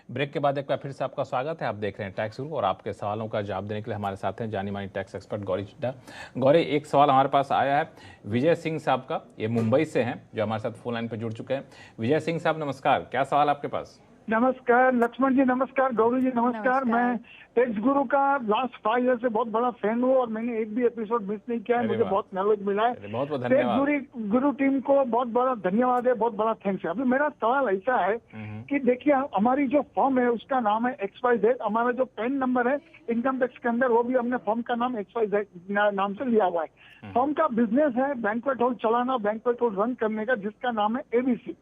Break के बाद एक बार फिर से आपका स्वागत है। आप देख रहे हैं टैक्स गुरु और आपके सवालों का जवाब देने के लिए हमारे साथ हैं जानी मानी टैक्स एक्सपर्ट गौरी चिड्डा। गौरी, एक सवाल हमारे पास आया है विजय सिंह साहब का, ये मुंबई से हैं, जो हमारे साथ फोन लाइन पर जुड़ चुके हैं। विजय सिंह साहब नमस्कार, क्या सवाल आपके पास? नमस्कार लक्ष्मण जी, नमस्कार गौरी जी, नमस्कार। मैं टैक्स गुरु का लास्ट 5 ईयर से बहुत बड़ा फैन हूँ और मैंने एक भी एपिसोड मिस नहीं किया है। मुझे बहुत नॉलेज मिला है। बहुत बहुत टैक्स धन्यवाद। गुरु टीम को बहुत बड़ा धन्यवाद है, बहुत बड़ा थैंक्स है। अभी मेरा सवाल ऐसा है कि देखिए, हमारी जो फॉर्म है उसका नाम है XYZ। हमारा जो पैन नंबर है इनकम टैक्स के अंदर, वो भी हमने फॉर्म का नाम XYZ नाम से लिया हुआ है। फॉर्म का बिजनेस है बैंक्वेट हॉल चलाना, बैंक्वेट हॉल रन करने का, जिसका नाम है ABC।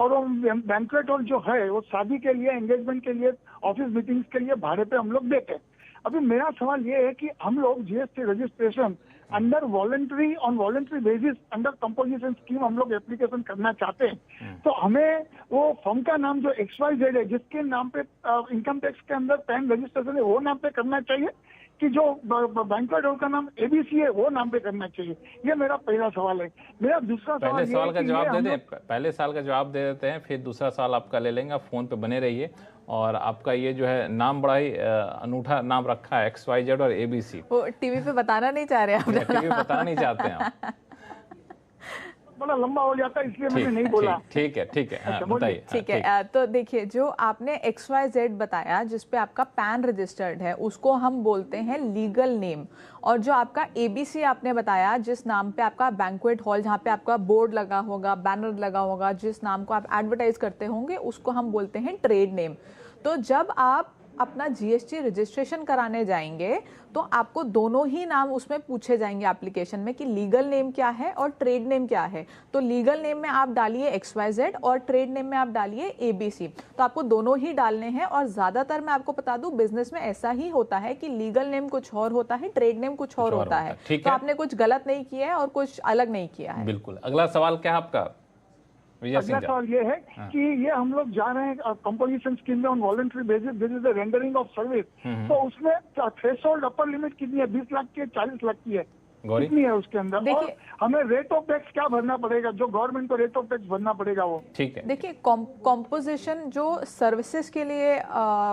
और वो बैंक्वेट हॉल जो है वो शादी के लिए, एंगेजमेंट के लिए, ऑफिस मीटिंग्स के लिए भाड़े पे हम लोग देते हैं। अभी मेरा सवाल ये है कि हम लोग GST registration under voluntary basis under composition scheme हम लोग एप्लीकेशन करना चाहते हैं, तो हमें वो फॉर्म का नाम जो XYZ है, जिसके नाम पे इनकम टैक्स के अंदर पैन रजिस्ट्रेशन है, वो नाम पे करना चाहिए कि जो बैंक्वेट हॉल का नाम ABC है वो नाम पे करना चाहिए? ये मेरा पहला सवाल है। मेरा दूसरा सवाल, पहले सवाल का जवाब दे दें, पहले सवाल का जवाब दे देते हैं, फिर दूसरा सवाल आपका ले लेंगे। आप फोन पे बने रहिए। और आपका ये जो है नाम बड़ा ही अनूठा नाम रखा है, XYZ और ABC। वो टीवी पे बताना नहीं चाह रहे आप? टीवी पे बताना नहीं चाहते हैं आप? बड़ा लंबा हो जाता है, इसलिए मैंने नहीं बोला। ठीक है बताइए। ठीक है, तो देखिए, जो आपने XYZ बताया जिसपे आपका पैन रजिस्टर्ड है, उसको हम बोलते हैं लीगल नेम। और जो आपका ABC आपने बताया, जिस नाम पे आपका बैंक्वेट हॉल, जहाँ पे आपका बोर्ड लगा होगा, बैनर लगा होगा, जिस नाम को आप एडवर्टाइज करते होंगे, उसको हम बोलते हैं ट्रेड नेम। तो जब आप अपना GST रजिस्ट्रेशन कराने जाएंगे तो आपको दोनों ही नाम उसमें पूछे जाएंगे एप्लीकेशन में कि लीगल नेम क्या है और ट्रेड नेम क्या है। तो लीगल नेम में आप डालिए XYZ और ट्रेड नेम में आप डालिए ABC। तो आपको दोनों ही डालने हैं। और ज़्यादातर मैं आपको बता दूं, बिजनेस में ऐसा ही होता है कि लीगल नेम कुछ और होता है, ट्रेड नेम कुछ और होता है। तो आपने कुछ गलत नहीं किया है और कुछ अलग नहीं किया है। बिल्कुल। अगला सवाल क्या है आपका? अगला सवाल ये है कि ये हम लोग जा रहे हैं कंपोजिशन स्कीम में on voluntary basis, this is the rendering of service. तो उसमें थ्रेशोल्ड अपर लिमिट कितनी है? 20 लाख की है, 40 लाख की है, कितनी है उसके अंदर? और हमें रेट ऑफ टैक्स क्या भरना पड़ेगा, जो गवर्नमेंट को रेट ऑफ टैक्स भरना पड़ेगा वो? ठीक है। देखिए, कॉम्पोजिशन जो सर्विसेज के लिए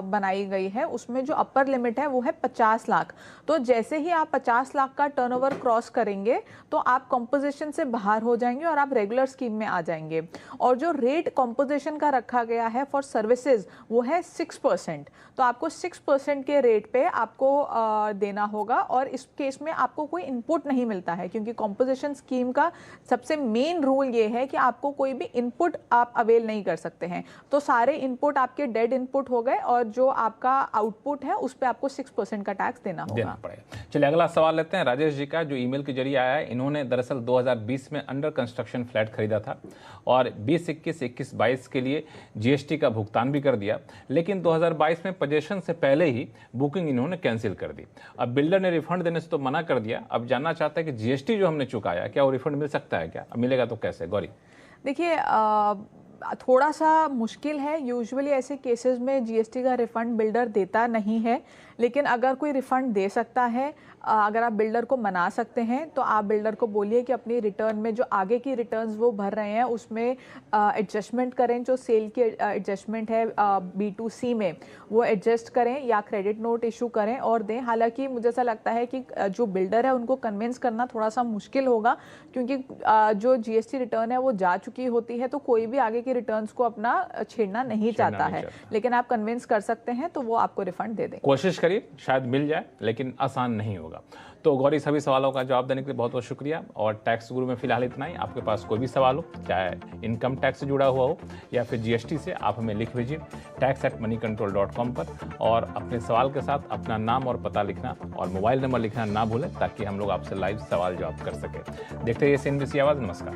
बनाई गई है, उसमें जो अपर लिमिट है वो है 50 लाख। तो जैसे ही आप 50 लाख का टर्नओवर क्रॉस करेंगे तो आप कॉम्पोजिशन से बाहर हो जाएंगे और आप रेगुलर स्कीम में आ जाएंगे। और जो रेट कॉम्पोजिशन का रखा गया है फॉर सर्विसेज वो है 6%। तो आपको 6% के रेट पे आपको देना होगा। और इस केस में आपको कोई इनपुट नहीं मिलता है, क्योंकि कॉम्पोजिशन स्कीम का सबसे मेन रूल ये है कि आपको कोई भी इनपुट आप अवेल नहीं कर सकते हैं। तो सारे इनपुट आपके डेड इनपुट हो गए और जो आपका आउटपुट है उस पे आपको 6% का टैक्स देना होगा। चलिए अगला सवाल लेते हैं राजेश जी का, जो ईमेल के जरिए आया है। इन्होंने दरअसल 2020 में अंडर कंस्ट्रक्शन फ्लैट खरीदा था और 20, 21, 21, 22 के लिए GST का भुगतान भी कर दिया, लेकिन 2022 में पोजेशन से पहले ही बुकिंग इन्होंने कैंसिल कर दी। अब बिल्डर ने रिफंड देने से तो मना कर दिया। अब जानना चाहता है कि GST जो हमने चुकाया, क्या वो रिफंड मिल सकता है? क्या मिलेगा तो कैसे? गौरी, देखिए, थोड़ा सा मुश्किल है। यूजुअली ऐसे केसेस में GST का रिफंड बिल्डर देता नहीं है, लेकिन अगर कोई रिफंड दे सकता है, अगर आप बिल्डर को मना सकते हैं, तो आप बिल्डर को बोलिए कि अपनी रिटर्न में जो आगे की रिटर्न्स वो भर रहे हैं उसमें एडजस्टमेंट करें। जो सेल की एडजस्टमेंट है B2C में, वो एडजस्ट करें या क्रेडिट नोट इशू करें और दें। हालांकि मुझे ऐसा लगता है कि जो बिल्डर है उनको कन्विंस करना थोड़ा सा मुश्किल होगा, क्योंकि जो GST रिटर्न है वो जा चुकी होती है, तो कोई भी आगे की रिटर्न्स को अपना छेड़ना नहीं चाहता है। लेकिन आप कन्विंस कर सकते हैं तो वो आपको रिफंड दे दें। कोशिश करिए, शायद मिल जाए, लेकिन आसान नहीं होगा। तो गौरी, सभी सवालों का जवाब देने के लिए बहुत बहुत शुक्रिया। और टैक्स गुरु में फिलहाल इतना ही। आपके पास कोई भी सवाल हो, चाहे इनकम टैक्स से जुड़ा हुआ हो या फिर GST से, आप हमें लिख भेजिए tax@moneycontrol.com पर। और अपने सवाल के साथ अपना नाम और पता लिखना और मोबाइल नंबर लिखना ना भूलें, ताकि हम लोग आपसे लाइव सवाल जवाब कर सकें। देखते रहिए CNBC आवाज़। नमस्कार।